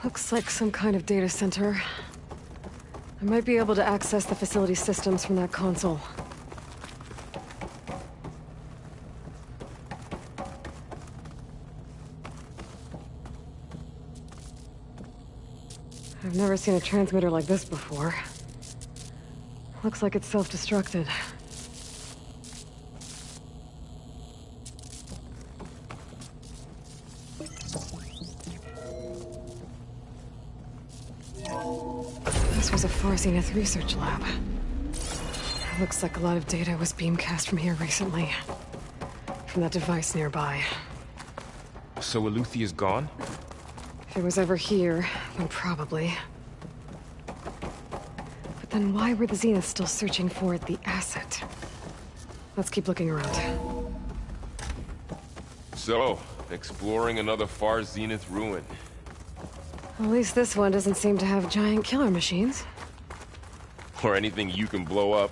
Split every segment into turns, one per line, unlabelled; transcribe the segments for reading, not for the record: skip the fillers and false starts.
Looks like some kind of data center. I might be able to access the facility systems from that console. I've never seen a transmitter like this before. Looks like it's self-destructed. This was a Far Zenith research lab. Looks like a lot of data was beamcast from here recently. From that device nearby.
So Eleuthea's gone?
If it was ever here, then probably. But then why were the Zeniths still searching for the asset? Let's keep looking around.
So, exploring another Far Zenith ruin.
At least this one doesn't seem to have giant killer machines.
Or anything you can blow up.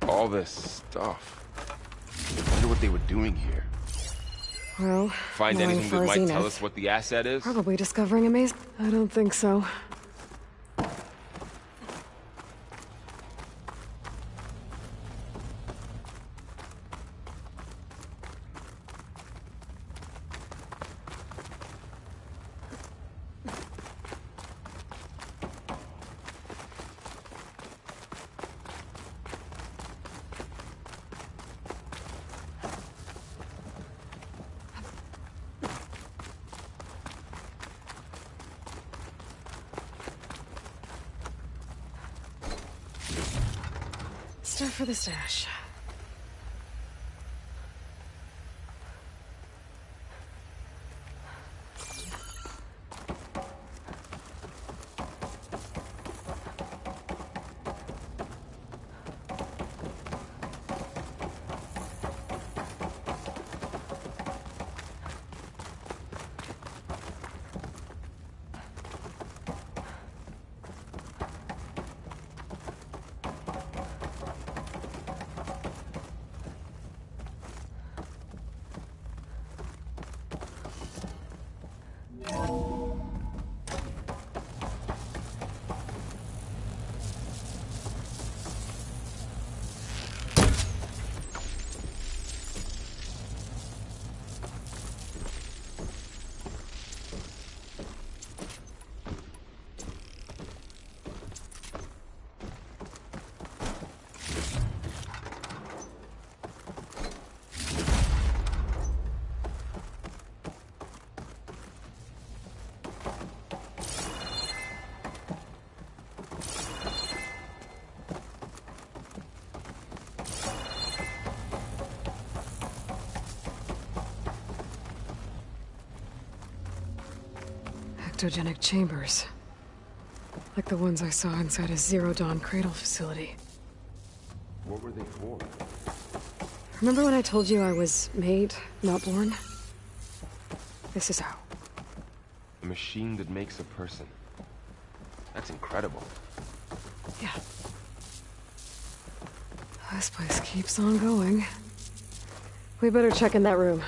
All this stuff. I wonder what they were doing here.
Well,
Find anything that might tell us what the asset is?
Probably discovering a maze. I don't think so. Stuff for the stash. Ectogenic chambers. Like the ones I saw inside a Zero Dawn cradle facility.
What were they for?
Remember when I told you I was made, not born? This is how.
A machine that makes a person. That's incredible.
Yeah. This place keeps on going. We better check in that room.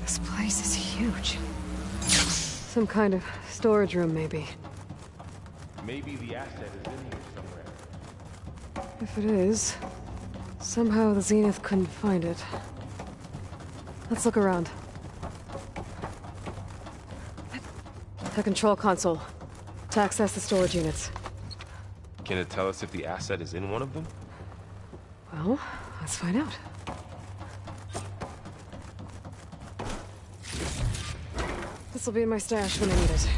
This place is huge. Some kind of storage room, maybe.
Maybe the asset is in here somewhere.
If it is, somehow the Zenith couldn't find it. Let's look around. The control console. To access the storage units.
Can it tell us if the asset is in one of them?
Well, let's find out. This'll be in my stash when I need it.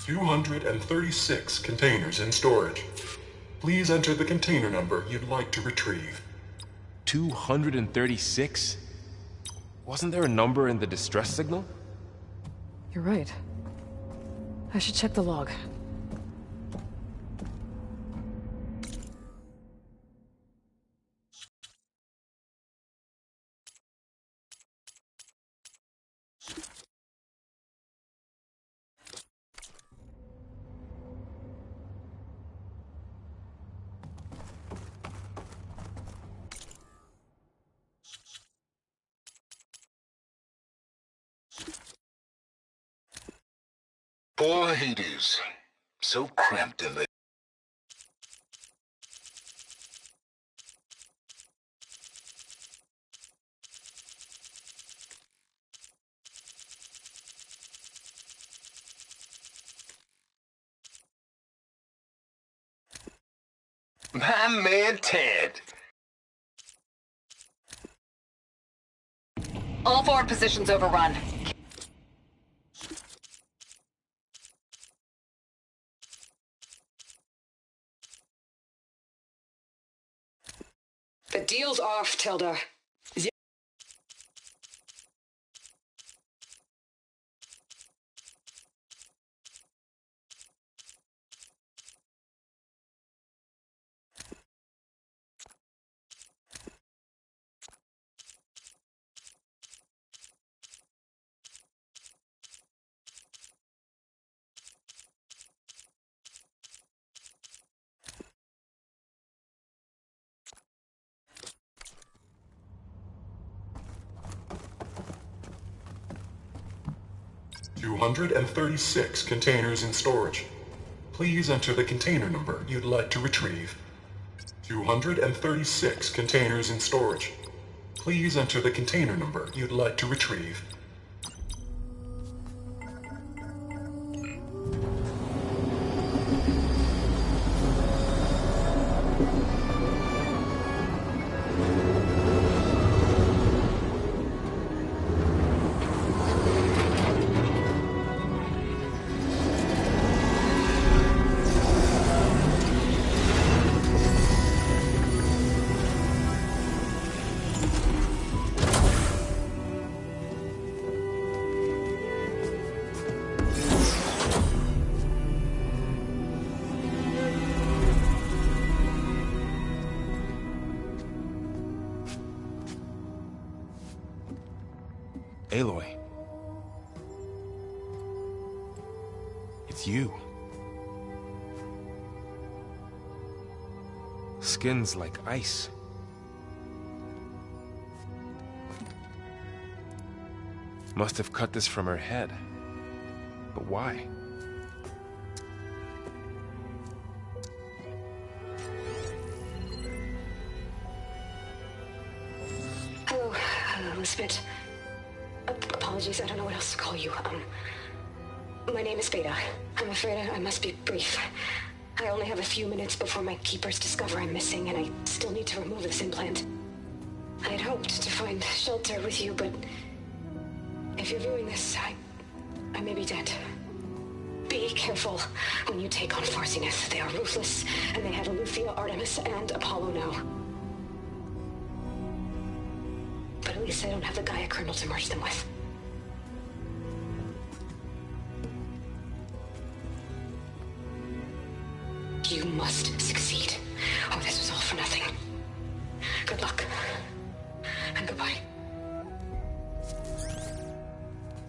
$236 containers in storage. Please enter the container number you'd like to retrieve.
236? Wasn't there a number in the distress signal?
You're right. I should check the log.
Poor Hades. So cramped in there. My man Ted.
All forward positions overrun.
The deal's off, Tilda.
$236 containers in storage. Please enter the container number you'd like to retrieve. 236 containers in storage. Please enter the container number you'd like to retrieve.
Aloy. It's you. Skin's like ice. Must have cut this from her head. But why?
Hello, Elizabeth. Apologies, I don't know what else to call you. My name is Beta. I'm afraid I must be brief. I only have a few minutes before my keepers discover I'm missing, and I still need to remove this implant. I had hoped to find shelter with you, but if you're viewing this, I may be dead. Be careful when you take on Farsineth. They are ruthless, and they have Eleuthia, Artemis, and Apollo now. But at least I don't have the Gaia kernel to merge them with. You must succeed, or this was all for nothing. Good luck. And goodbye.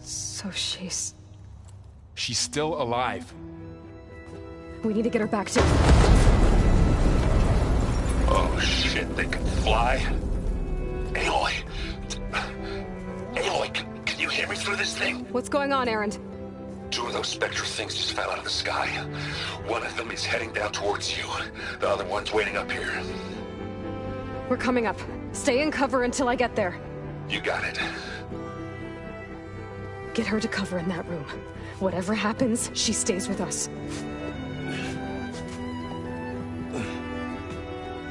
So she's
still alive.
We need to get her back to...
Oh shit, they can fly? Aloy! Aloy, can you hear me through this thing?
What's going on, Erend?
Two of those Spectre things just fell out of the sky. One of them is heading down towards you. The other one's waiting up here.
We're coming up. Stay in cover until I get there.
You got it.
Get her to cover in that room. Whatever happens, she stays with us.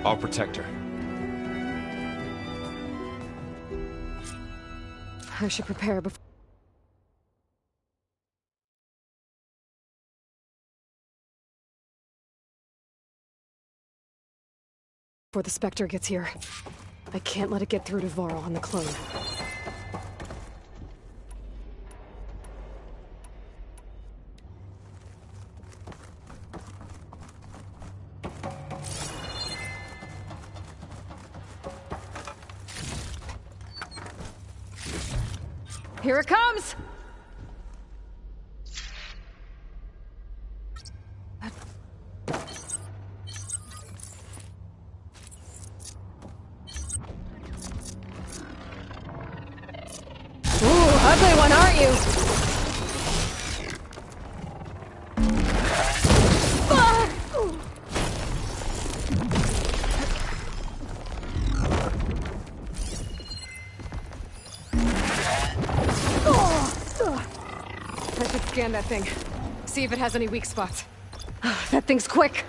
I'll protect her.
I should prepare before the Spectre gets here. I can't let it get through to Varl on the clone. Here it comes! Ugly one, aren't you? I should scan that thing. See if it has any weak spots. That thing's quick.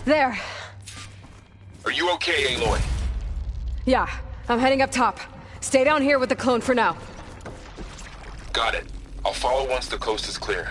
There.
Are you okay, Aloy?
Yeah, I'm heading up top. Stay down here with the clone for now.
Got it. I'll follow once the coast is clear.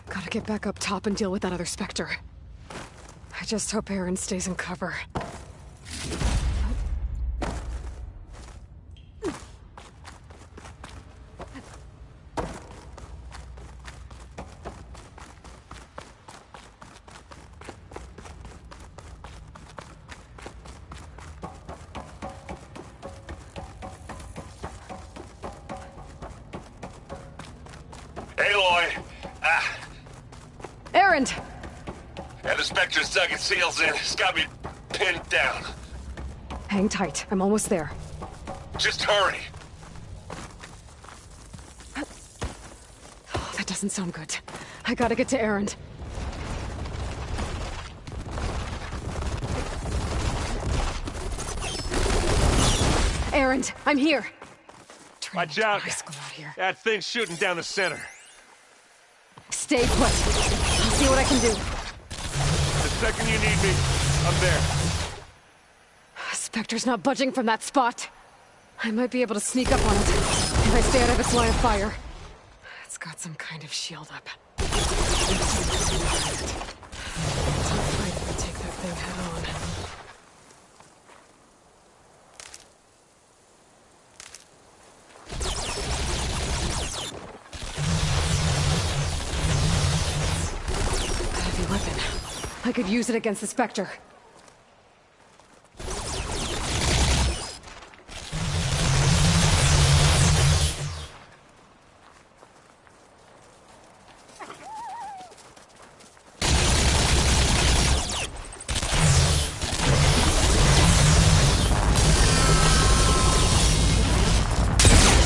Gotta get back up top and deal with that other Spectre. I just hope Aaron stays in cover.
Aloy!
Aaron!
And the Spectre's dug its heels in. It's got me pinned down.
Hang tight. I'm almost there.
Just hurry.
Oh, that doesn't sound good. I gotta get to Aaron. Aaron, I'm here.
Watch out.
Out here.
That thing's shooting down the center.
Stay put. I'll see what I can do.
The second you need me, I'm there.
Spectre's not budging from that spot. I might be able to sneak up on it if I stay out of its line of fire. It's got some kind of shield up. It's not fight if I take that thing head on. I could use it against the Spectre.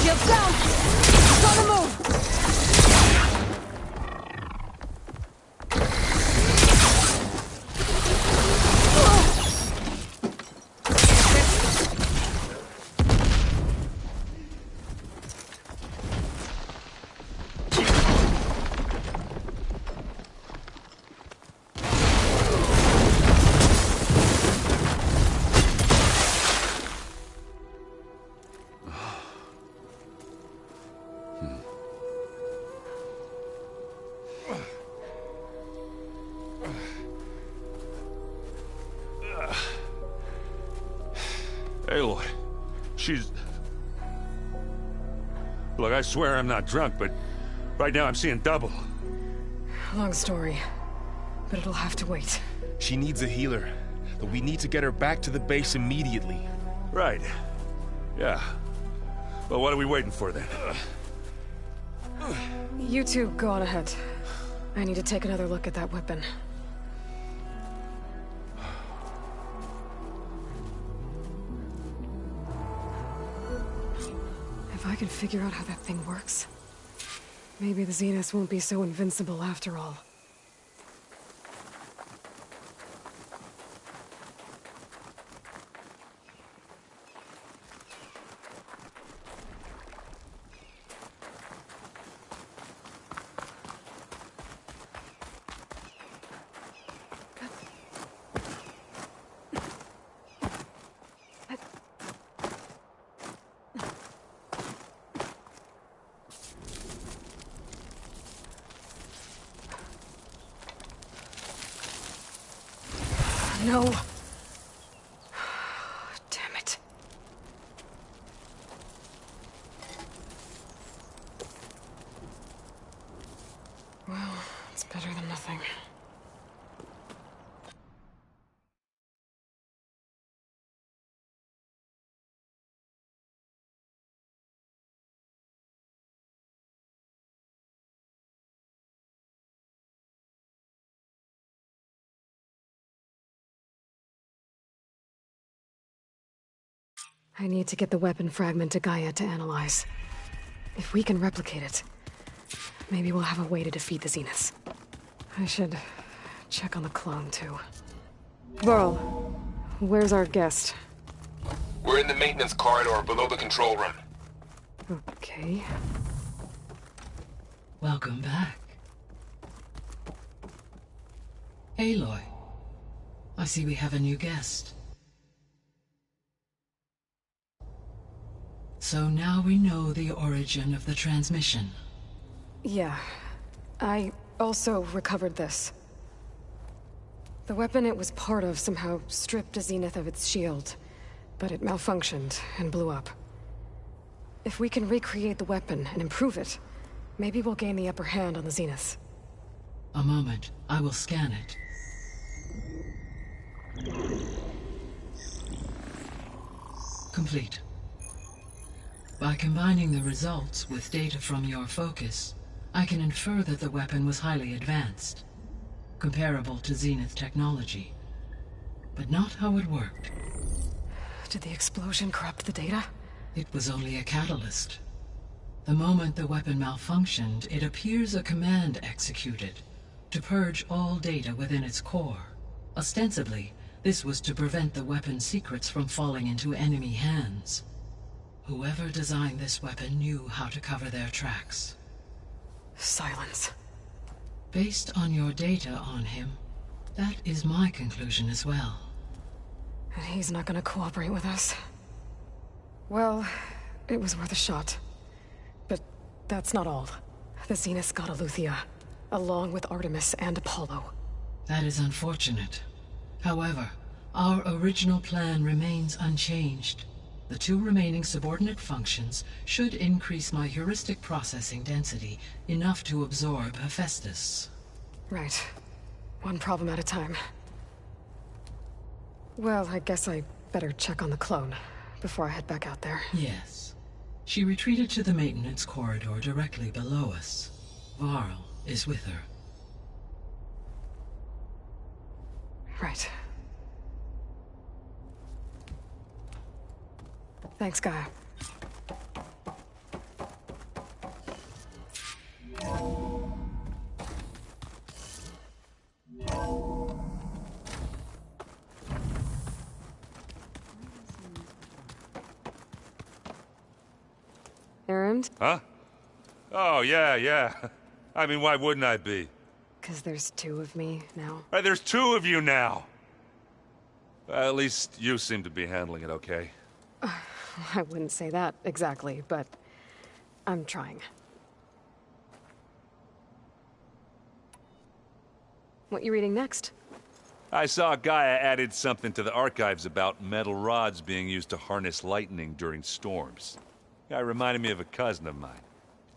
Shields down! It's on the move!
Aloy, she's... Look, I swear I'm not drunk, but right now I'm seeing double.
Long story, but it'll have to wait.
She needs a healer, but we need to get her back to the base immediately.
Right. Yeah. Well, what are we waiting for then?
You two go on ahead. I need to take another look at that weapon. If I can figure out how that thing works, maybe the Zenith won't be so invincible after all. No. Damn it. Well, it's better than nothing. I need to get the weapon fragment to Gaia to analyze. If we can replicate it, maybe we'll have a way to defeat the Zeniths. I should check on the clone, too. Burl, where's our guest?
We're in the maintenance corridor below the control room.
Okay.
Welcome back. Aloy, I see we have a new guest. So now we know the origin of the transmission.
Yeah. I also recovered this. The weapon it was part of somehow stripped a Zenith of its shield, but it malfunctioned and blew up. If we can recreate the weapon and improve it, maybe we'll gain the upper hand on the Zeniths.
A moment, I will scan it. Complete. By combining the results with data from your focus, I can infer that the weapon was highly advanced, comparable to Zenith technology, but not how it worked.
Did the explosion corrupt the data?
It was only a catalyst. The moment the weapon malfunctioned, it appears a command executed to purge all data within its core. Ostensibly, this was to prevent the weapon's secrets from falling into enemy hands. Whoever designed this weapon knew how to cover their tracks.
Silence.
Based on your data on him, that is my conclusion as well.
And he's not gonna cooperate with us. Well, it was worth a shot. But that's not all. The Zeniths got Aletheia, along with Artemis and Apollo.
That is unfortunate. However, our original plan remains unchanged. The two remaining subordinate functions should increase my heuristic processing density enough to absorb Hephaestus.
Right. One problem at a time. Well, I guess I better check on the clone before I head back out there.
Yes. She retreated to the maintenance corridor directly below us. Varl is with her.
Right. Thanks, Gaia. Errand?
Huh? Oh, yeah. I mean, why wouldn't I be?
'Cause there's two of me now.
There's two of you now! At least you seem to be handling it okay.
I wouldn't say that exactly, but I'm trying. What you reading next?
I saw Gaia added something to the archives about metal rods being used to harness lightning during storms. Guy reminded me of a cousin of mine.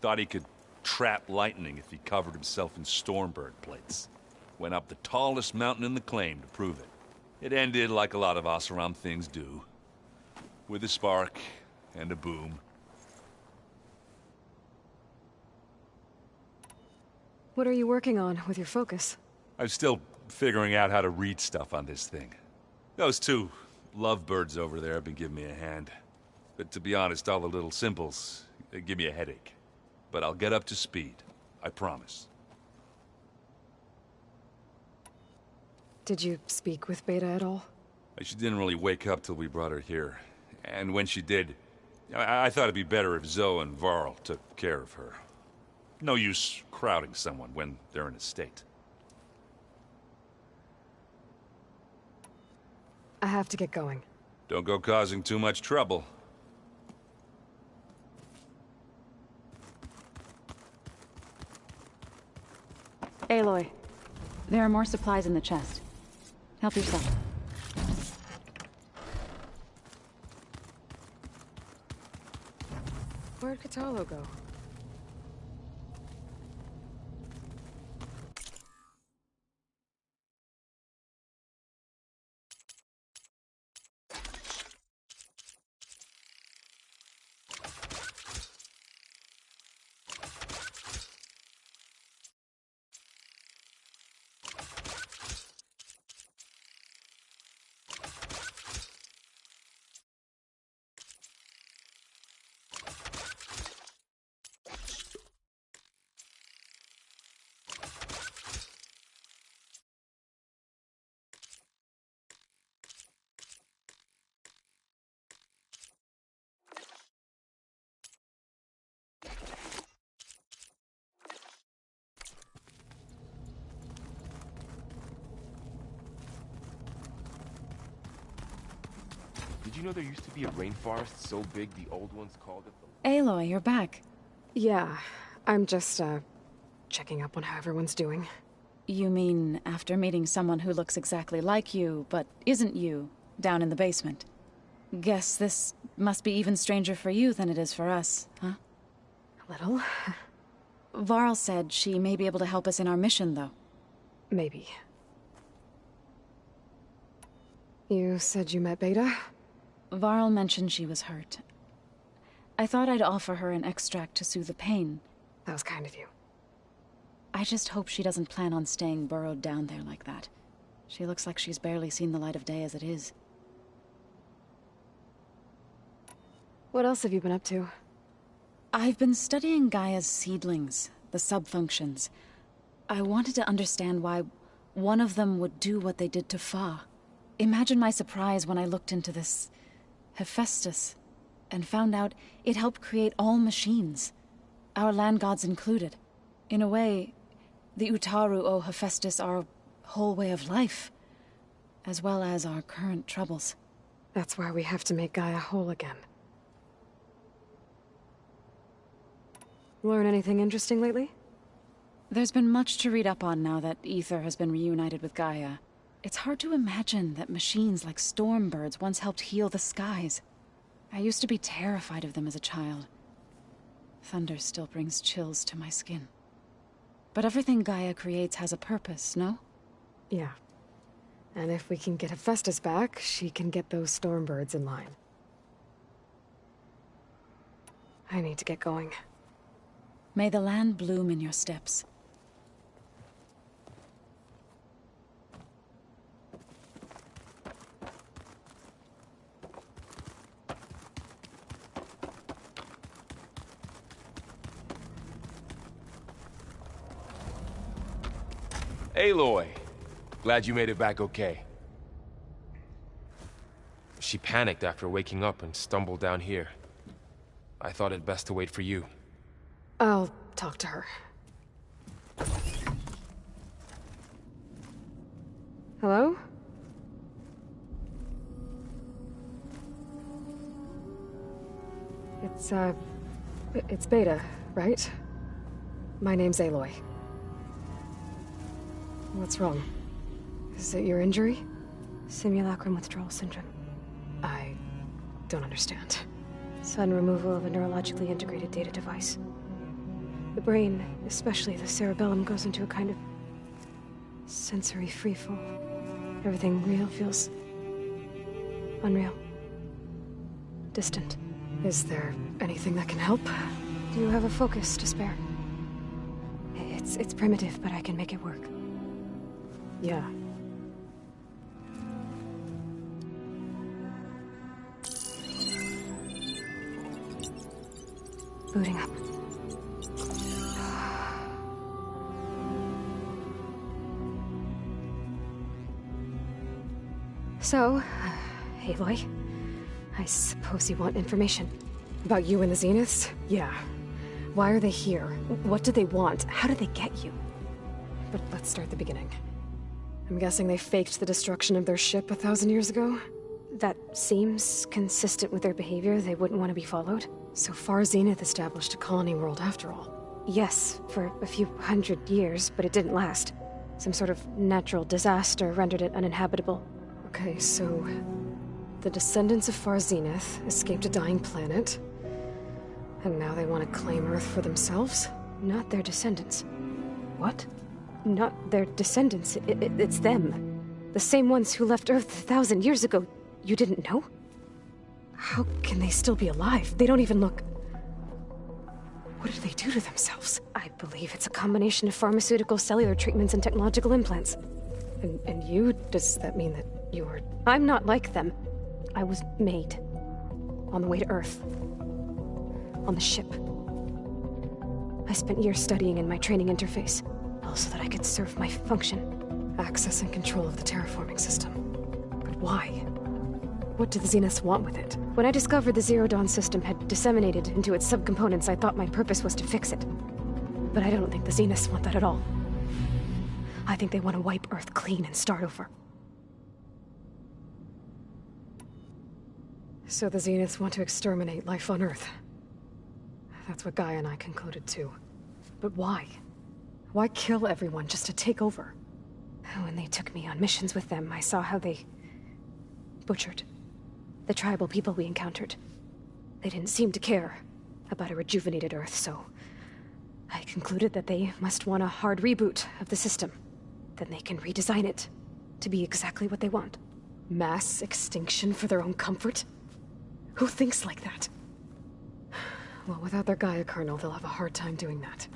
Thought he could trap lightning if he covered himself in Stormbird plates. Went up the tallest mountain in the claim to prove it. It ended like a lot of Oseram things do. With a spark and a boom.
What are you working on with your focus?
I'm still figuring out how to read stuff on this thing. Those two lovebirds over there have been giving me a hand. But to be honest, all the little symbols, they give me a headache. But I'll get up to speed. I promise.
Did you speak with Beta at all?
She didn't really wake up till we brought her here. And when she did, I thought it'd be better if Zoe and Varl took care of her. No use crowding someone when they're in a state.
I have to get going.
Don't go causing too much trouble.
Aloy, there are more supplies in the chest. Help yourself.
Where'd Katalo go?
Did you know there used to be a rainforest so big the old ones called it the...
Aloy, you're back.
Yeah, I'm just, checking up on how everyone's doing.
You mean after meeting someone who looks exactly like you, but isn't you, down in the basement? Guess this must be even stranger for you than it is for us, huh?
A little.
Varl said she may be able to help us in our mission, though.
Maybe. You said you met Beta?
Varl mentioned she was hurt. I thought I'd offer her an extract to soothe the pain.
That was kind of you.
I just hope she doesn't plan on staying burrowed down there like that. She looks like she's barely seen the light of day as it is.
What else have you been up to?
I've been studying Gaia's seedlings, the subfunctions. I wanted to understand why one of them would do what they did to Fa. Imagine my surprise when I looked into this Hephaestus and found out it helped create all machines, our land gods included. In a way, the Utaru owe Hephaestus our whole way of life, as well as our current troubles.
That's why we have to make Gaia whole again. Learn anything interesting lately?
There's been much to read up on now that Ether has been reunited with Gaia. It's hard to imagine that machines like Stormbirds once helped heal the skies. I used to be terrified of them as a child. Thunder still brings chills to my skin. But everything Gaia creates has a purpose, no?
Yeah. And if we can get Hephaestus back, she can get those Stormbirds in line. I need to get going.
May the land bloom in your steps.
Aloy! Glad you made it back okay. She panicked after waking up and stumbled down here. I thought it best to wait for you.
I'll talk to her. Hello? It's Beta, right? My name's Aloy. What's wrong? Is it your injury?
Simulacrum withdrawal syndrome.
I don't understand.
Sudden removal of a neurologically integrated data device. The brain, especially the cerebellum, goes into a kind of sensory freefall. Everything real feels unreal. Distant.
Is there anything that can help?
Do you have a focus to spare? It's primitive, but I can make it work.
Yeah.
Booting up. So, Aloy, I suppose you want information.
About you and the Zeniths? Yeah. Why are they here? What do they want? How did they get you? But let's start at the beginning. I'm guessing they faked the destruction of their ship 1,000 years ago?
That seems consistent with their behavior. They wouldn't want to be followed.
So far, Zenith established a colony world after all.
Yes, for a few hundred years, but it didn't last. Some sort of natural disaster rendered it uninhabitable.
Okay, so the descendants of Far Zenith escaped a dying planet, and now they want to claim Earth for themselves?
Not their descendants.
What?
Not their descendants. It's them. The same ones who left Earth 1,000 years ago. You didn't know?
How can they still be alive? They don't even look... What did they do to themselves?
I believe it's a combination of pharmaceutical, cellular treatments, and technological implants.
And you? Does that mean that you are...
I'm not like them. I was made. On the way to Earth. On the ship. I spent years studying in my training interface, all so that I could serve my function.
Access and control of the terraforming system. But why? What do the Zeniths want with it?
When I discovered the Zero Dawn system had disseminated into its subcomponents, I thought my purpose was to fix it. But I don't think the Zeniths want that at all. I think they want to wipe Earth clean and start over.
So the Zeniths want to exterminate life on Earth. That's what Gaia and I concluded too. But why? Why kill everyone just to take over?
When they took me on missions with them, I saw how they butchered the tribal people we encountered. They didn't seem to care about a rejuvenated Earth, so I concluded that they must want a hard reboot of the system. Then they can redesign it to be exactly what they want.
Mass extinction for their own comfort? Who thinks like that? Well, without their Gaia kernel, they'll have a hard time doing that.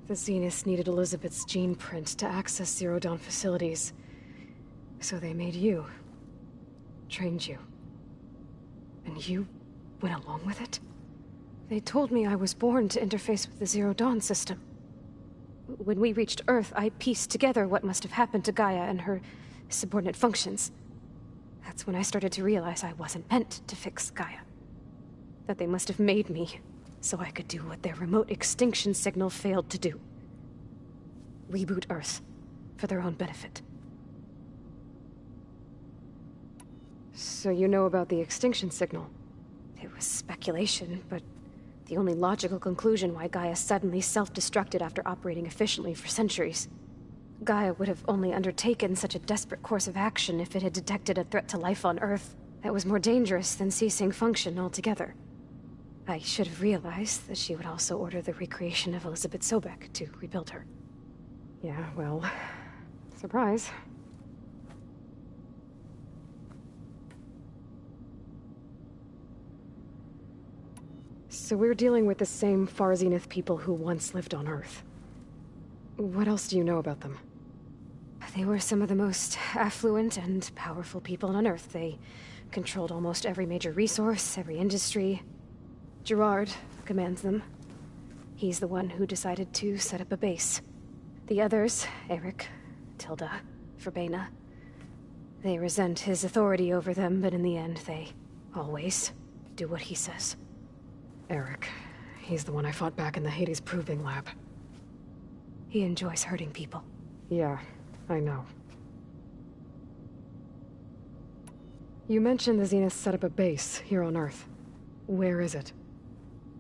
The Zeniths needed Elizabeth's gene print to access Zero Dawn facilities. So they made you. Trained you. And you went along with it?
They told me I was born to interface with the Zero Dawn system. When we reached Earth, I pieced together what must have happened to Gaia and her subordinate functions. That's when I started to realize I wasn't meant to fix Gaia. That they must have made me so I could do what their remote extinction signal failed to do. Reboot Earth for their own benefit.
So you know about the extinction signal?
It was speculation, but the only logical conclusion why Gaia suddenly self-destructed after operating efficiently for centuries. Gaia would have only undertaken such a desperate course of action if it had detected a threat to life on Earth that was more dangerous than ceasing function altogether.
I should have realized that she would also order the recreation of Elizabeth Sobek to rebuild her. Yeah, well, surprise. So we're dealing with the same Far Zenith people who once lived on Earth. What else do you know about them?
They were some of the most affluent and powerful people on Earth. They controlled almost every major resource, every industry. Gerard commands them. He's the one who decided to set up a base. The others, Eric, Tilda, Verbena, they resent his authority over them, but in the end, they always do what he says.
Eric. He's the one I fought back in the Hades Proving Lab.
He enjoys hurting people.
Yeah, I know. You mentioned the Zenith set up a base here on Earth. Where is it?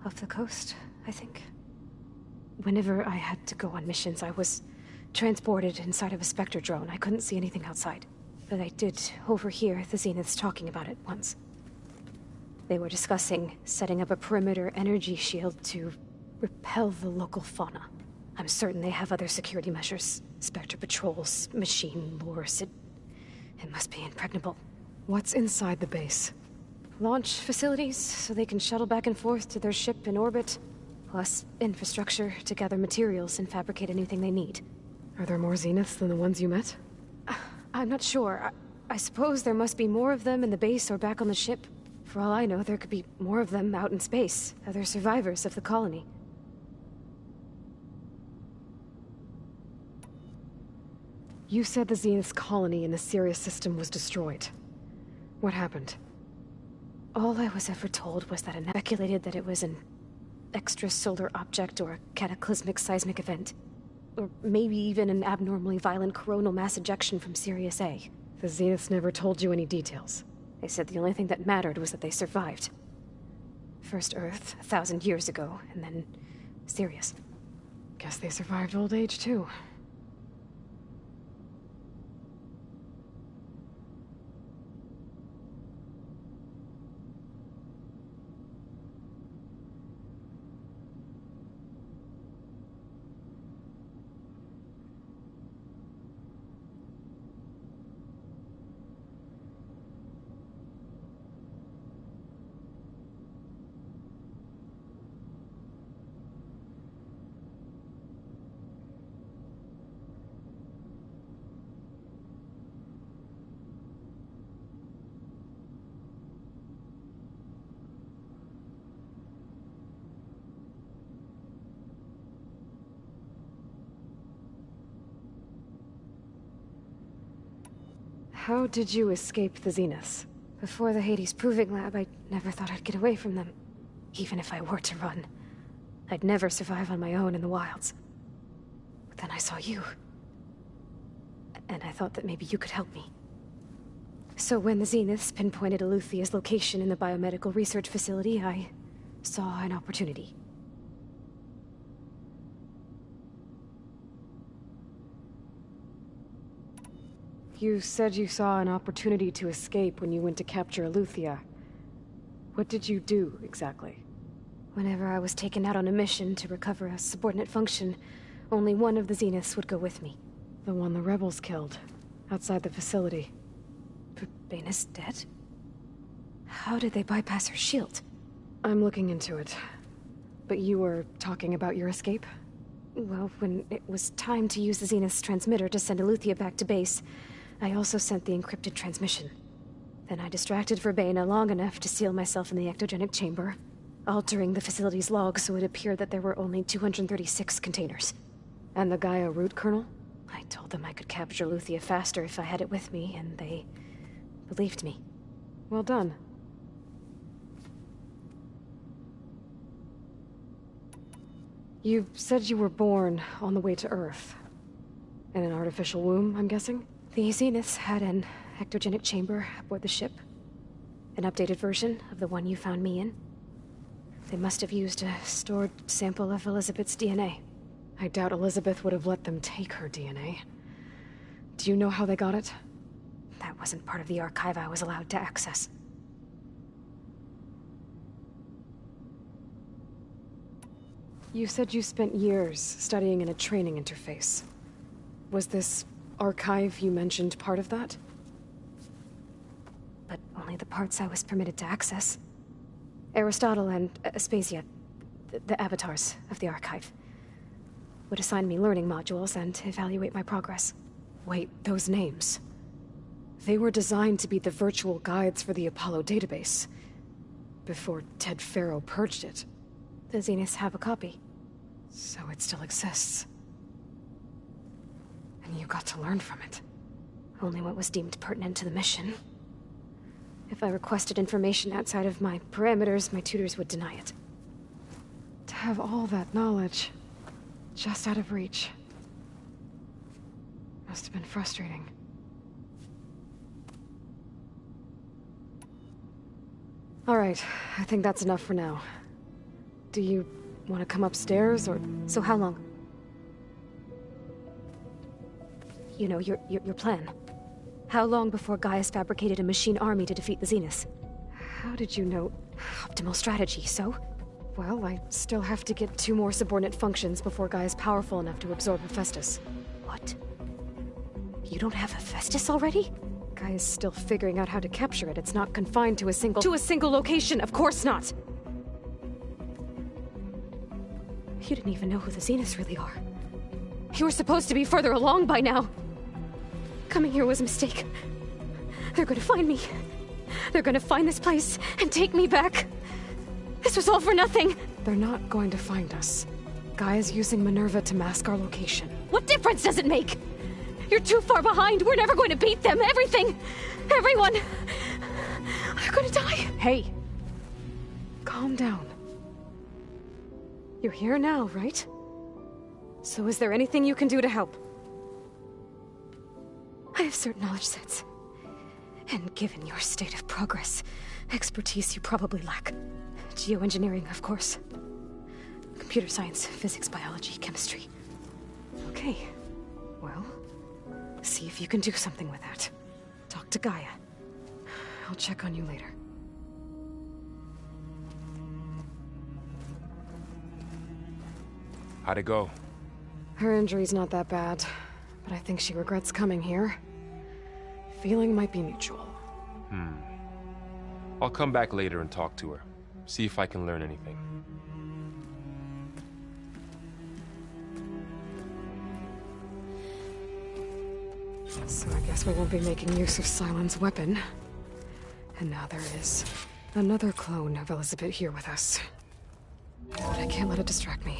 Off the coast, I think. Whenever I had to go on missions, I was transported inside of a Spectre drone. I couldn't see anything outside. But I did overhear the Zeniths talking about it once. They were discussing setting up a perimeter energy shield to repel the local fauna. I'm certain they have other security measures. Spectre patrols, machine lures. It must be impregnable.
What's inside the base?
Launch facilities, so they can shuttle back and forth to their ship in orbit. Plus infrastructure to gather materials and fabricate anything they need.
Are there more Zeniths than the ones you met?
I'm not sure. I suppose there must be more of them in the base or back on the ship. For all I know, there could be more of them out in space. Other survivors of the colony.
You said the Zenith's colony in the Sirius system was destroyed. What happened?
All I was ever told was that it speculated that it was an extrasolar object or a cataclysmic seismic event. Or maybe even an abnormally violent coronal mass ejection from Sirius A.
The Zeniths never told you any details.
They said the only thing that mattered was that they survived. First Earth, 1,000 years ago, and then Sirius.
Guess they survived old age, too. How did you escape the Zeniths?
Before the Hades Proving Lab, I never thought I'd get away from them. Even if I were to run. I'd never survive on my own in the wilds. But then I saw you. And I thought that maybe you could help me. So when the Zeniths pinpointed Eluthia's location in the biomedical research facility, I saw an opportunity.
You said you saw an opportunity to escape when you went to capture Eluthia. What did you do, exactly?
Whenever I was taken out on a mission to recover a subordinate function, only one of the Zeniths would go with me.
The one the rebels killed, outside the facility.
Verbena's dead? How did they bypass her shield?
I'm looking into it. But you were talking about your escape?
Well, when it was time to use the Zenith's transmitter to send Eluthia back to base, I also sent the encrypted transmission. Then I distracted Verbena long enough to seal myself in the ectogenic chamber, altering the facility's log so it appeared that there were only 236 containers.
And the Gaia root kernel?
I told them I could capture Eluthia faster if I had it with me, and they believed me.
Well done. You said you were born on the way to Earth. In an artificial womb, I'm guessing?
The Zeniths had an ectogenic chamber aboard the ship. An updated version of the one you found me in. They must have used a stored sample of Elizabeth's DNA.
I doubt Elizabeth would have let them take her DNA. Do you know how they got it?
That wasn't part of the archive I was allowed to access.
You said you spent years studying in a training interface. Was this archive you mentioned part of that?
But only the parts I was permitted to access. Aristotle and Aspasia, the avatars of the archive, would assign me learning modules and evaluate my progress.
Wait, those names. They were designed to be the virtual guides for the Apollo database. Before Ted Faro purged it.
The Zeniths have a copy.
So it still exists. And you got to learn from it.
Only what was deemed pertinent to the mission. If I requested information outside of my parameters, my tutors would deny it.
To have all that knowledge, just out of reach. Must have been frustrating. All right, I think that's enough for now. Do you want to come upstairs, or...
So how long? You know, your plan. How long before Gaius fabricated a machine army to defeat the Zeniths?
How did you know?
Optimal strategy, so?
Well, I still have to get 2 more subordinate functions before Gaia's powerful enough to absorb Hephaestus.
What? You don't have Hephaestus already?
Gaia's still figuring out how to capture it. It's not confined to a single... To a single location! Of course not!
You didn't even know who the Zeniths really are.
You were supposed to be further along by now!
Coming here was a mistake. They're gonna find me. They're gonna find this place and take me back. This was all for nothing!
They're not going to find us. Gaia's using Minerva to mask our location.
What difference does it make? You're too far behind. We're never going to beat them. Everything. Everyone. They're gonna die.
Hey. Calm down. You're here now, right? So is there anything you can do to help?
I have certain knowledge sets. And given your state of progress, expertise you probably lack. Geoengineering, of course. Computer science, physics, biology, chemistry.
Okay. Well, see if you can do something with that. Talk to Gaia. I'll check on you later.
How'd it go?
Her injury's not that bad, but I think she regrets coming here. Feeling might be mutual.
I'll come back later and talk to her. See if I can learn anything.
So I guess we won't be making use of Cylon's weapon. And now there is another clone of Elizabeth here with us. But I can't let it distract me.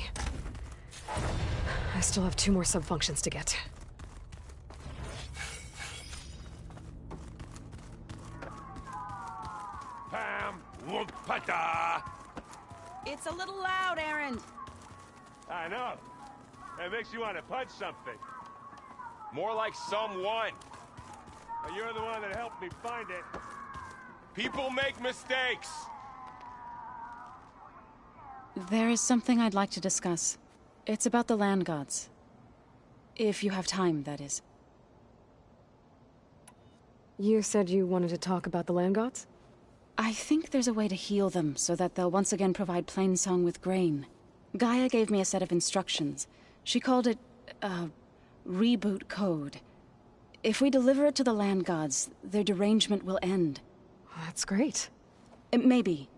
I still have 2 more subfunctions to get.
Pam Wupata!
It's a little loud, Aaron.
I know. It makes you want to punch something.
More like someone.
You're the one that helped me find it.
People make mistakes.
There is something I'd like to discuss. It's about the land gods. If you have time, that is.
You said you wanted to talk about the land gods?
I think there's a way to heal them so that they'll once again provide Plainsong with grain. Gaia gave me a set of instructions. She called it, reboot code. If we deliver it to the land gods, their derangement will end.
That's great.
Maybe.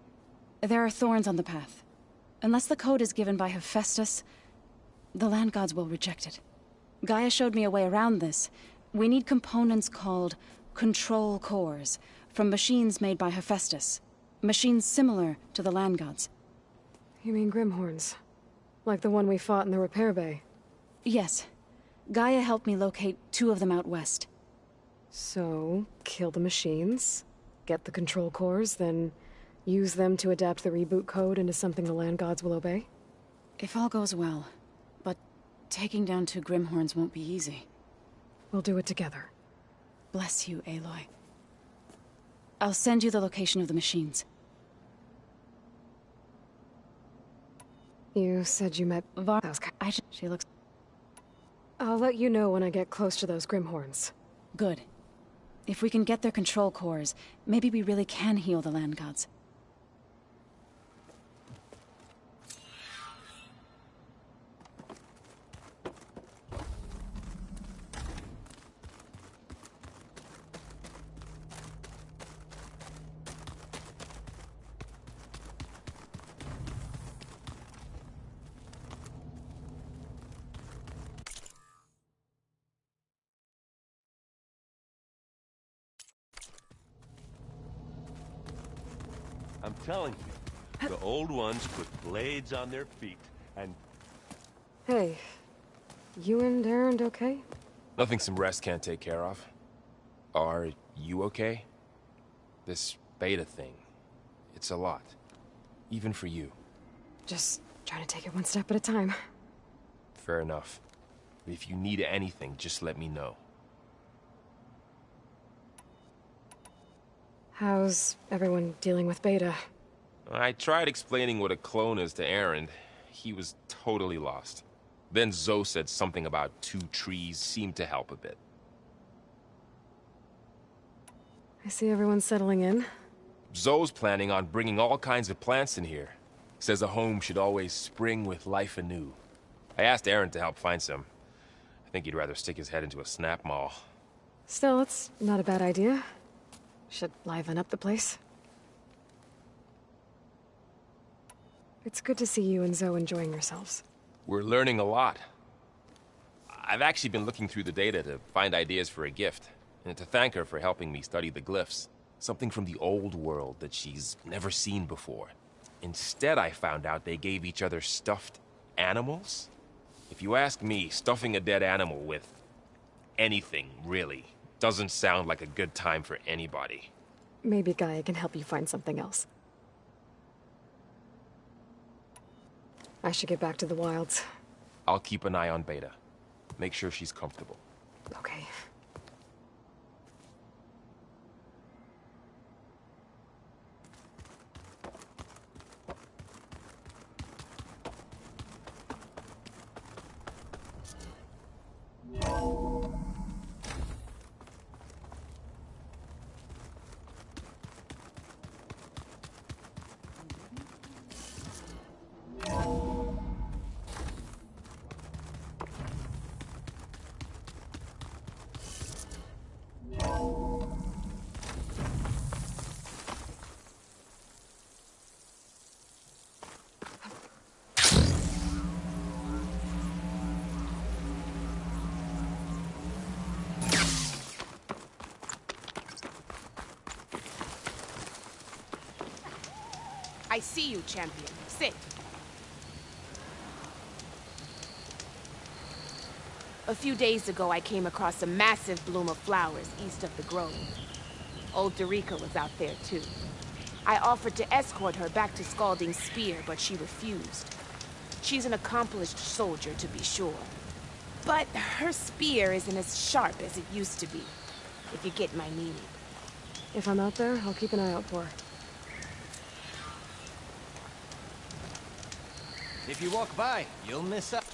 There are thorns on the path. Unless the code is given by Hephaestus, the land gods will reject it. Gaia showed me a way around this. We need components called control cores, from machines made by Hephaestus. Machines similar to the land gods.
You mean Grimhorns? Like the one we fought in the repair bay?
Yes. Gaia helped me locate 2 of them out west.
So, kill the machines, get the control cores, then use them to adapt the reboot code into something the land gods will obey?
If all goes well. But taking down 2 Grimhorns won't be easy.
We'll do it together.
Bless you, Aloy. I'll send you the location of the machines.
You said you met those guys.
She looks...
I'll let you know when I get close to those Grimhorns.
Good. If we can get their control cores, maybe we really can heal the land gods.
telling you, the old ones put blades on their feet, and...
Hey, you and Aaron okay?
Nothing some rest can't take care of. Are you okay? This beta thing, it's a lot. Even for you.
Just trying to take it one step at a time.
Fair enough. If you need anything, just let me know.
How's everyone dealing with Beta?
I tried explaining what a clone is to Aaron. He was totally lost. Then Zoe said something about 2 trees seemed to help a bit.
I see everyone's settling in.
Zoe's planning on bringing all kinds of plants in here. Says a home should always spring with life anew. I asked Aaron to help find some. I think he'd rather stick his head into a snap mall.
Still, it's not a bad idea. Should liven up the place. It's good to see you and Zoe enjoying yourselves.
We're learning a lot. I've actually been looking through the data to find ideas for a gift, and to thank her for helping me study the glyphs. Something from the old world that she's never seen before. Instead, I found out they gave each other stuffed animals. If you ask me, stuffing a dead animal with anything, really, doesn't sound like a good time for anybody.
Maybe Gaia can help you find something else. I should get back to the wilds.
I'll keep an eye on Beta. Make sure she's comfortable.
Okay.
I see you, champion. Sit. A few days ago, I came across a massive bloom of flowers east of the grove. Old Derica was out there, too. I offered to escort her back to Scalding's Spear, but she refused. She's an accomplished soldier, to be sure. But her spear isn't as sharp as it used to be, if you get my meaning.
If I'm out there, I'll keep an eye out for her.
If you walk by, you'll miss out.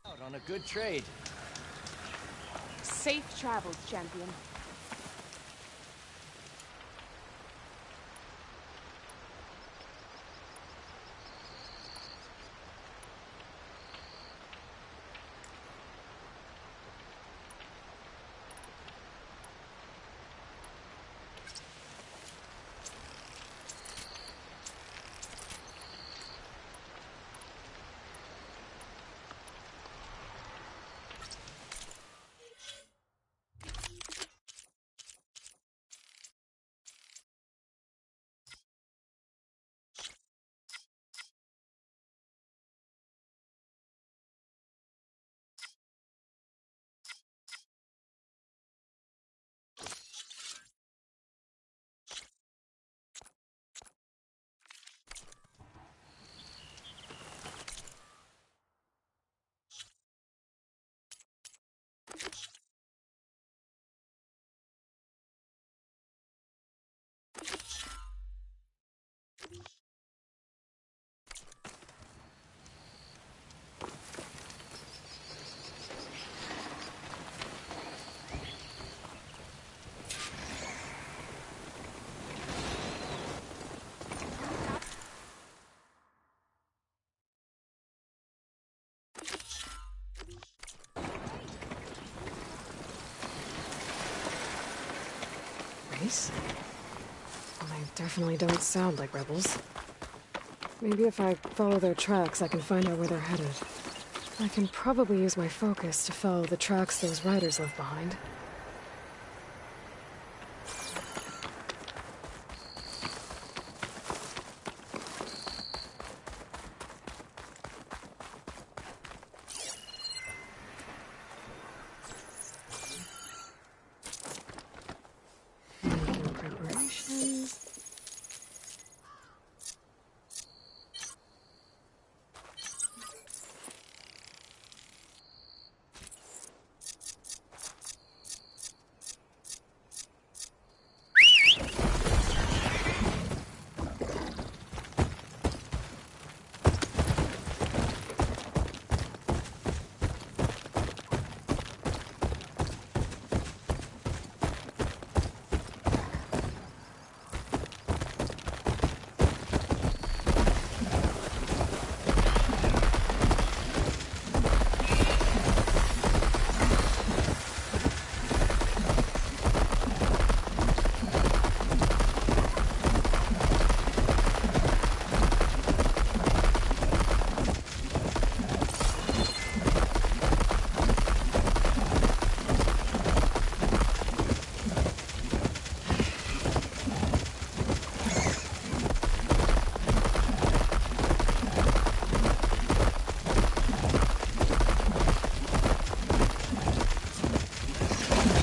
Out on a good trade.
Safe travels, champion.
rebels? Well, they definitely don't sound like rebels. Maybe if I follow their tracks, I can find out where they're headed. I can probably use my focus to follow the tracks those riders left behind. Making preparations.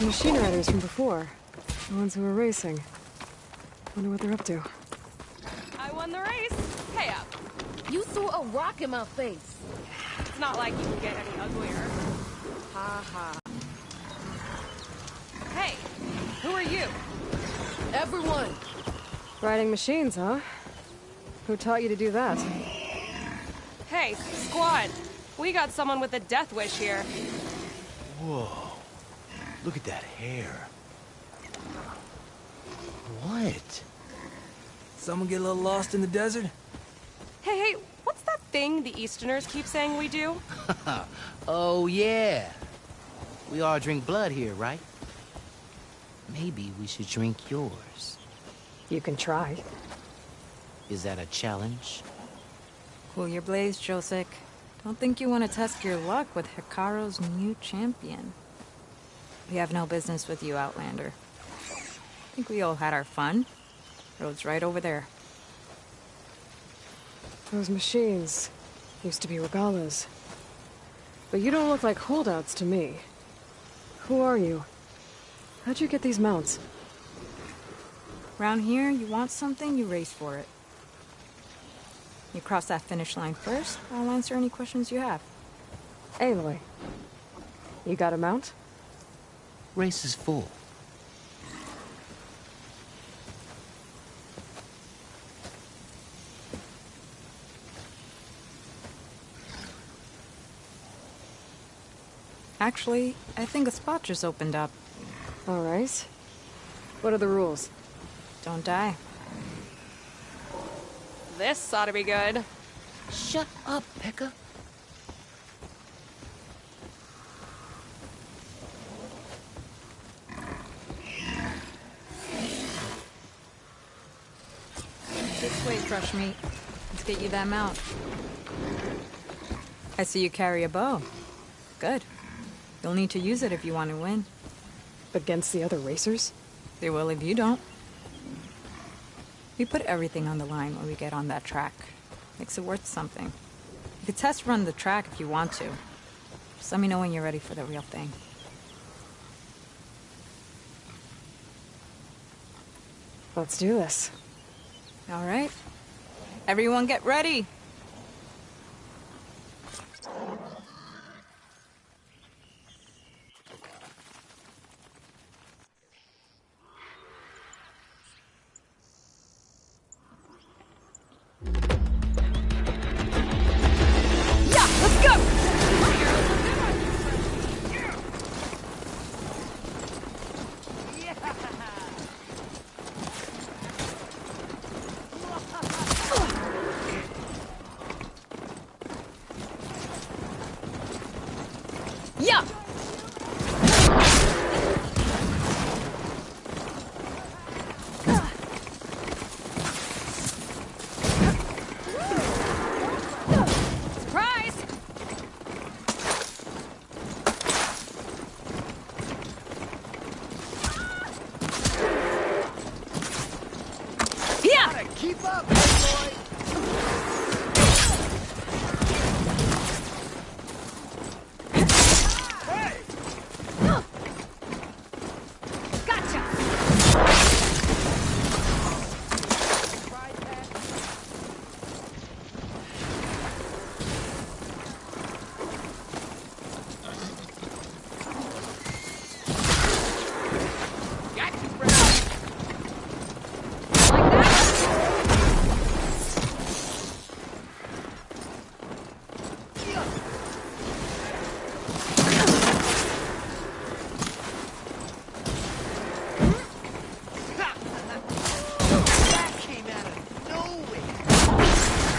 Machine riders from before. The ones who were racing. Wonder what they're up to.
I won the race. Pay up.
You threw a rock in my face.
It's not like you can get any uglier.
Ha ha.
Hey, who are you?
Everyone.
Riding machines, huh? Who taught you to do that?
Hey, squad. We got someone with a death wish here.
Whoa. Look at that hair. What? Someone get a little lost in the desert?
Hey, what's that thing the Easterners keep saying we do?
Oh, yeah. We all drink blood here, right? Maybe we should drink yours.
You can try.
Is that a challenge?
Cool your blades, Josek. Don't think you want to test your luck with Hikaru's new champion. We have no business with you, Outlander. I think we all had our fun. Road's right over there.
Those machines used to be regalas. But you don't look like holdouts to me. Who are you? How'd you get these mounts?
Around here, you want something, you race for it. You cross that finish line first, I'll answer any questions you have.
Aloy, you got a mount?
Race is full.
Actually, I think a spot just opened up.
All right. What are the rules?
Don't die.
This ought to be good.
Shut up, Pekka.
This way, fresh meat. Let's get you that mount. I see you carry a bow. Good. You'll need to use it if you want to win.
Against the other racers?
They will if you don't. We put everything on the line when we get on that track. Makes it worth something. You could test run the track if you want to. Just let me know when you're ready for the real thing.
Let's do this.
All right. Everyone get ready.
Keep up, boy!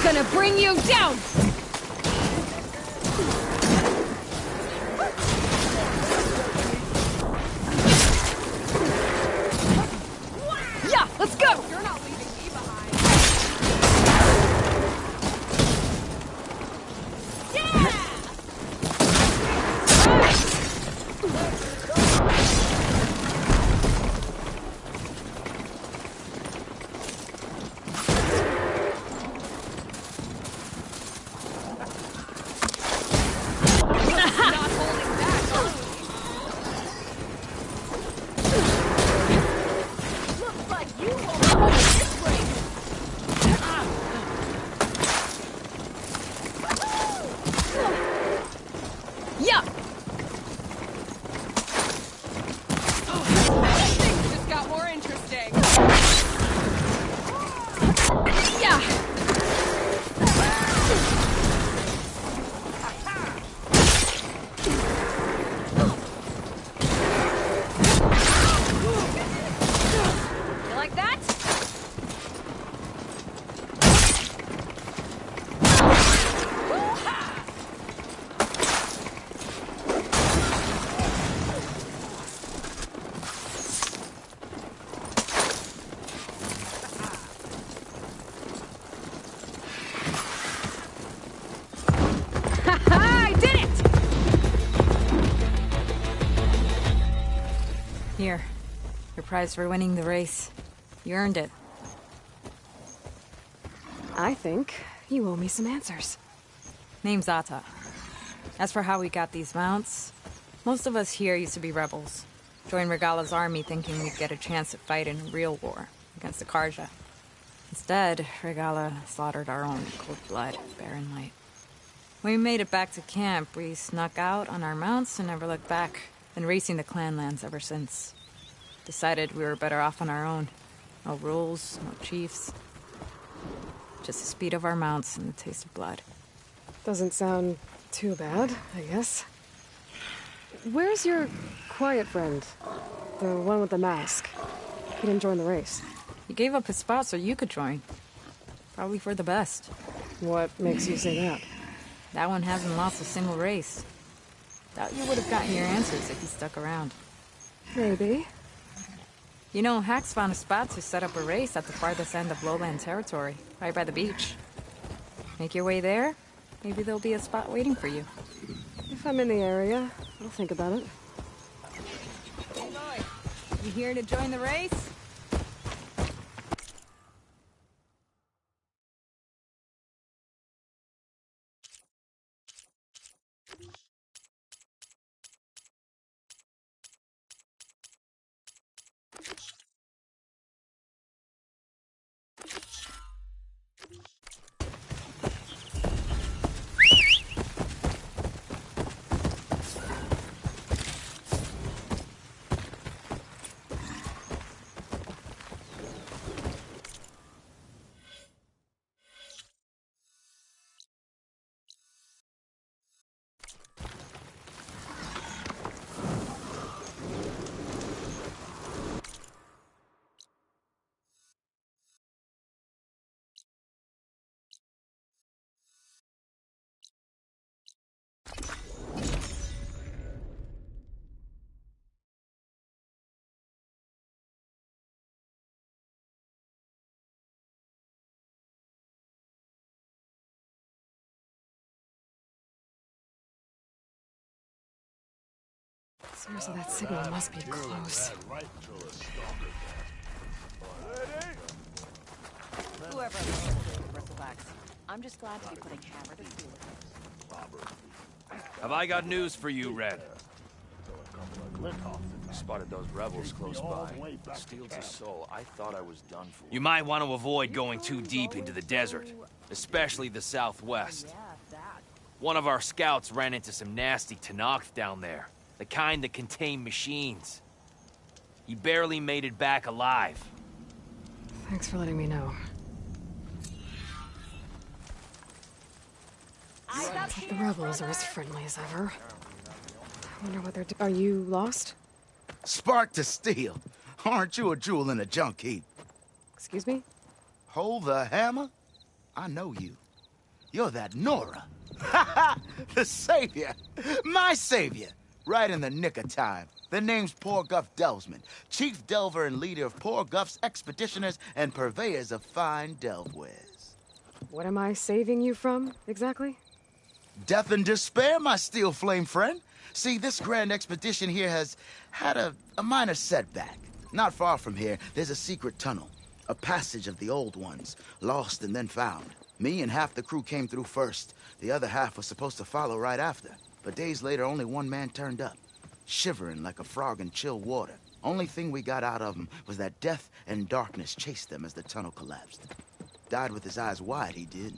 Gonna bring you down! Yeah, let's go! You're not leaving me behind. Yeah! Things just got more interesting. Yeah! You like that? I did it!
Here. Your prize for winning the race. You earned it.
I think you owe me some answers.
Name's Ata. As for how we got these mounts, most of us here used to be rebels. Joined Regala's army thinking we'd get a chance at fighting a real war against the Karja. Instead, Regala slaughtered our own in cold blood, barren light. When we made it back to camp, we snuck out on our mounts and never looked back. Been racing the clan lands ever since. Decided we were better off on our own. No rules, no chiefs. Just the speed of our mounts and the taste of blood.
Doesn't sound too bad, I guess. Where's your quiet friend? The one with the mask. He didn't join the race.
He gave up his spot so you could join. Probably for the best.
What makes you say that?
That one hasn't lost a single race. Doubt you would have gotten your answers if he stuck around.
Maybe.
You know, Hax found a spot to set up a race at the farthest end of lowland territory, right by the beach. Make your way there, maybe there'll be a spot waiting for you.
If I'm in the area, I'll think about it.
Hey boy, you here to join the race?
Source of that signal must be close.
Whoever listened to Bristleback's. I'm just glad to be putting hammer to steel.
Have I got news for you, Red? Spotted those rebels close by.
Steel to soul, I thought I was done for.
You might want to avoid going too deep into the desert, especially the southwest. One of our scouts ran into some nasty Tenakth down there, the kind that contain machines. He barely made it back alive.
Thanks for letting me know. The rebels are as friendly as ever. I wonder what they're doing. Are you lost?
Spark to steel. Aren't you a jewel in a junk heap?
Excuse me?
Hold the hammer? I know you. You're that Nora. Ha ha! The savior! My savior! Right in the nick of time. The name's Poor Guff Delvesman, chief delver and leader of Poor Guff's expeditioners and purveyors of fine delve wares.
What am I saving you from, exactly?
Death and despair, my steel flame friend. See, this grand expedition here has had a minor setback. Not far from here, there's a secret tunnel. A passage of the old ones, lost and then found. Me and half the crew came through first. The other half was supposed to follow right after. But days later, only one man turned up, shivering like a frog in chill water. Only thing we got out of him was that death and darkness chased them as the tunnel collapsed. Died with his eyes wide, he did.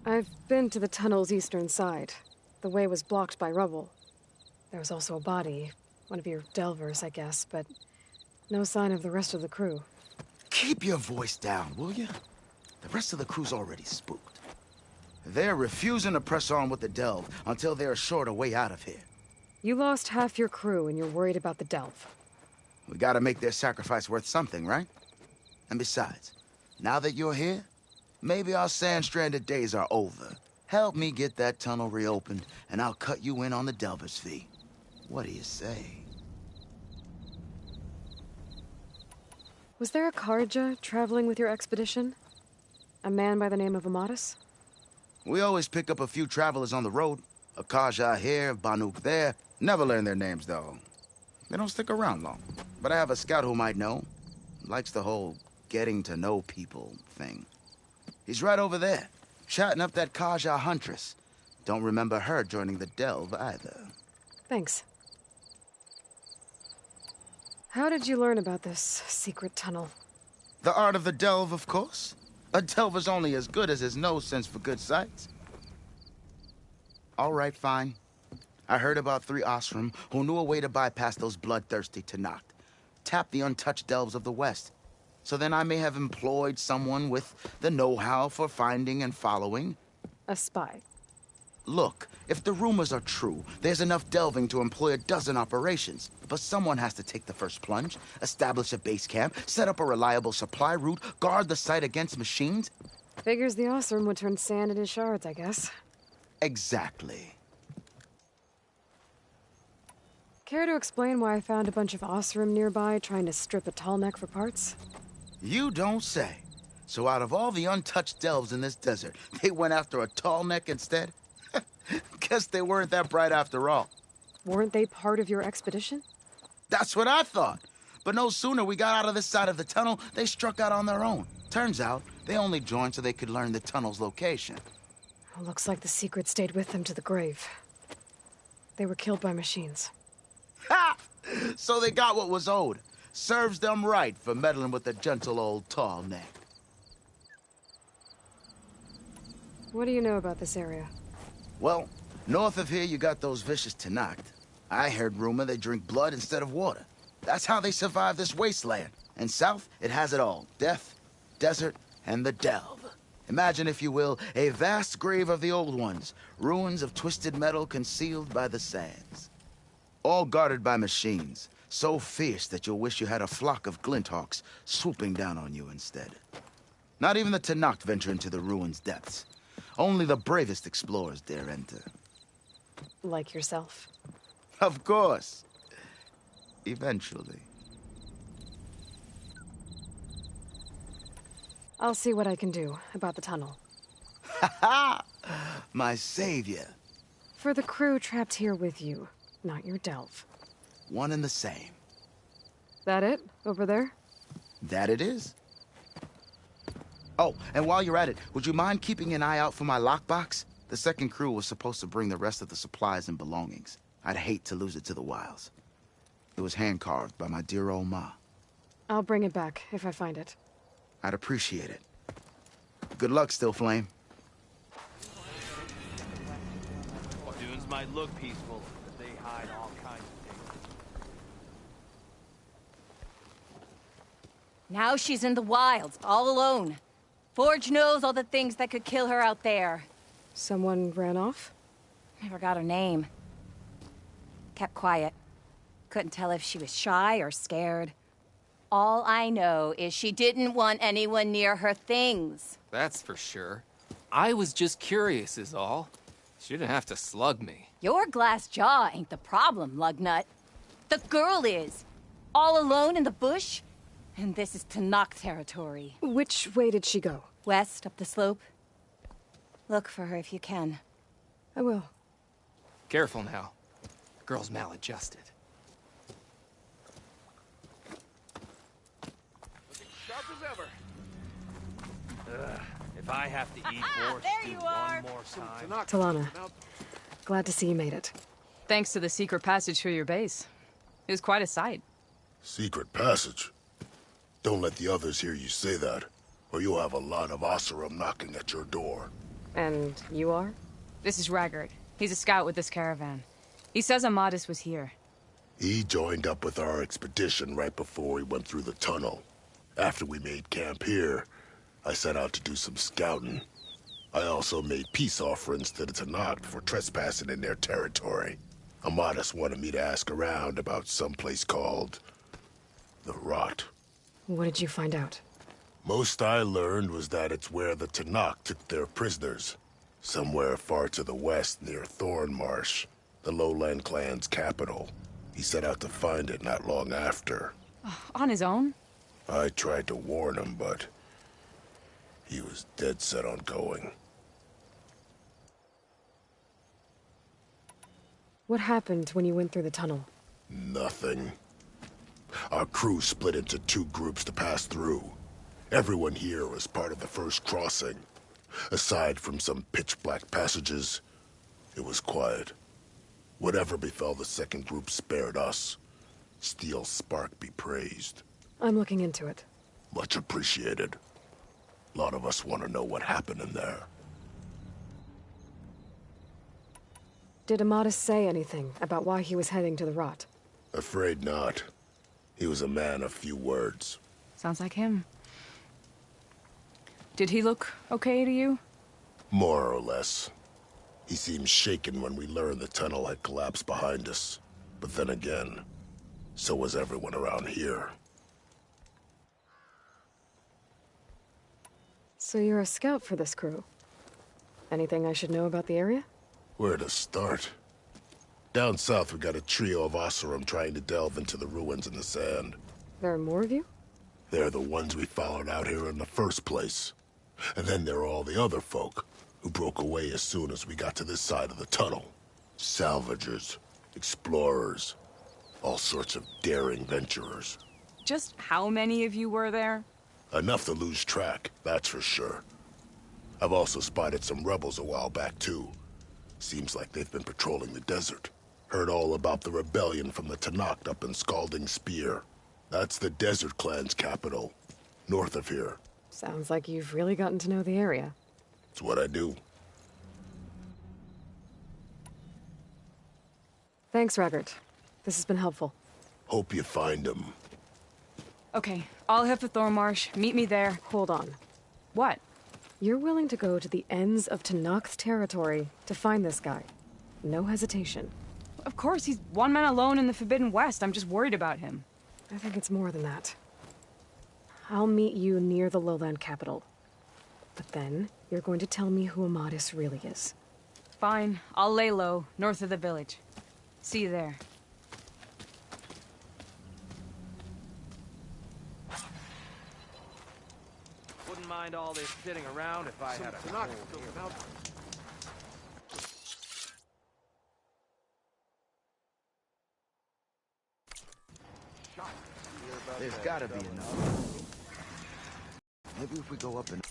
I've been to the tunnel's eastern side. The way was blocked by rubble. There was also a body, one of your delvers, I guess, but no sign of the rest of the crew.
Keep your voice down, will you? The rest of the crew's already spooked. They're refusing to press on with the delve until they're assured a way out of here.
You lost half your crew and you're worried about the delve.
We gotta make their sacrifice worth something, right? And besides, now that you're here, maybe our sand-stranded days are over. Help me get that tunnel reopened, and I'll cut you in on the delver's fee. What do you say?
Was there a Karja traveling with your expedition? A man by the name of Amatis?
We always pick up a few travelers on the road. A Karja here, Banuk there. Never learn their names, though. They don't stick around long. But I have a scout who might know. Likes the whole getting to know people thing. He's right over there, chatting up that Karja huntress. Don't remember her joining the delve either.
Thanks. How did you learn about this secret tunnel?
The art of the delve, of course. A delver's only as good as his nose sense for good sights. All right, fine. I heard about 3 Osram who knew a way to bypass those bloodthirsty Tenakth. Tap the untouched delves of the West. So then I may have employed someone with the know-how for finding and following.
A spy.
Look, if the rumors are true, there's enough delving to employ a dozen operations. But someone has to take the first plunge, establish a base camp, set up a reliable supply route, guard the site against machines.
Figures the Osram would turn sand into shards, I guess.
Exactly.
Care to explain why I found a bunch of Osram nearby trying to strip a tall neck for parts?
You don't say. So out of all the untouched delves in this desert, they went after a tall neck instead? Guess they weren't that bright after all.
Weren't they part of your expedition?
That's what I thought. But no sooner we got out of this side of the tunnel, they struck out on their own. Turns out, they only joined so they could learn the tunnel's location.
Looks like the secret stayed with them to the grave. They were killed by machines.
Ha! So they got what was owed. Serves them right for meddling with the gentle old tall neck.
What do you know about this area?
Well, north of here you got those vicious Tenakth. I heard rumor they drink blood instead of water. That's how they survive this wasteland. And south, it has it all. Death, desert, and the delve. Imagine, if you will, a vast grave of the old ones. Ruins of twisted metal concealed by the sands. All guarded by machines. So fierce that you'll wish you had a flock of glinthawks swooping down on you instead. Not even the Tenakth venture into the ruins' depths. Only the bravest explorers dare enter.
Like yourself?
Of course. Eventually.
I'll see what I can do about the tunnel.
Ha ha! My savior.
For the crew trapped here with you, not your delve.
One and the same.
That it? Over there?
That it is. Oh, and while you're at it, would you mind keeping an eye out for my lockbox? The second crew was supposed to bring the rest of the supplies and belongings. I'd hate to lose it to the wilds. It was hand-carved by my dear old ma.
I'll bring it back if I find it.
I'd appreciate it. Good luck, Still Flame.
Dunes might look peaceful, but they hide all kinds of things.
Now she's in the wilds, all alone. Forge knows all the things that could kill her out there.
Someone ran off?
Never got her name. Kept quiet. Couldn't tell if she was shy or scared. All I know is she didn't want anyone near her things.
That's for sure. I was just curious is all. She didn't have to slug me.
Your glass jaw ain't the problem, lugnut. The girl is. All alone in the bush. And this is Tanakh territory.
Which way did she go?
West, up the slope. Look for her if you can.
I will.
Careful now. Girl's maladjusted.
Sharp as ever. If I have to eat more stew one more time.
Talana, glad to see you made it.
Thanks to the secret passage through your base. It was quite a sight.
Secret passage? Don't let the others hear you say that, or you'll have a lot of Oseram knocking at your door.
And you are?
This is Raggard. He's a scout with this caravan. He says Amadis was here.
He joined up with our expedition right before we went through the tunnel. After we made camp here, I set out to do some scouting. I also made peace offerings to the Tanakh for trespassing in their territory. Amadis wanted me to ask around about some place called the Rot.
What did you find out?
Most I learned was that it's where the Tanakh took their prisoners. Somewhere far to the west near Thornmarsh, the Lowland clan's capital. He set out to find it not long after.
On his own?
I tried to warn him, but he was dead set on going.
What happened when you went through the tunnel?
Nothing. Our crew split into two groups to pass through. Everyone here was part of the first crossing. Aside from some pitch-black passages, it was quiet. Whatever befell the second group spared us. Steel Spark be praised.
I'm looking into it.
Much appreciated. A lot of us want to know what happened in there.
Did Amadis say anything about why he was heading to the Rot?
Afraid not. He was a man of few words.
Sounds like him. Did he look okay to you?
More or less. He seemed shaken when we learned the tunnel had collapsed behind us. But then again, so was everyone around here.
So you're a scout for this crew? Anything I should know about the area?
Where to start? Down south, we got a trio of Oseram trying to delve into the ruins in the sand.
There are more of you?
They're the ones we followed out here in the first place. And then there are all the other folk, who broke away as soon as we got to this side of the tunnel. Salvagers, explorers, all sorts of daring venturers.
Just how many of you were there?
Enough to lose track, that's for sure. I've also spotted some rebels a while back, too. Seems like they've been patrolling the desert. Heard all about the rebellion from the Tanakh up in Scalding Spear. That's the Desert Clan's capital, north of here.
Sounds like you've really gotten to know the area.
It's what I do.
Thanks, Raggard. This has been helpful.
Hope you find him.
Okay, I'll head for Thornmarsh. Meet me there.
Hold on.
What?
You're willing to go to the ends of Tanakh's territory to find this guy. No hesitation.
Of course, he's one man alone in the Forbidden West. I'm just worried about him.
I think it's more than that. I'll meet you near the lowland capital. But then, you're going to tell me who Amadis really is.
Fine. I'll lay low, north of the village. See you there.
Wouldn't mind all this sitting around if I had a cold here.
There's gotta be enough. Maybe if we go up and...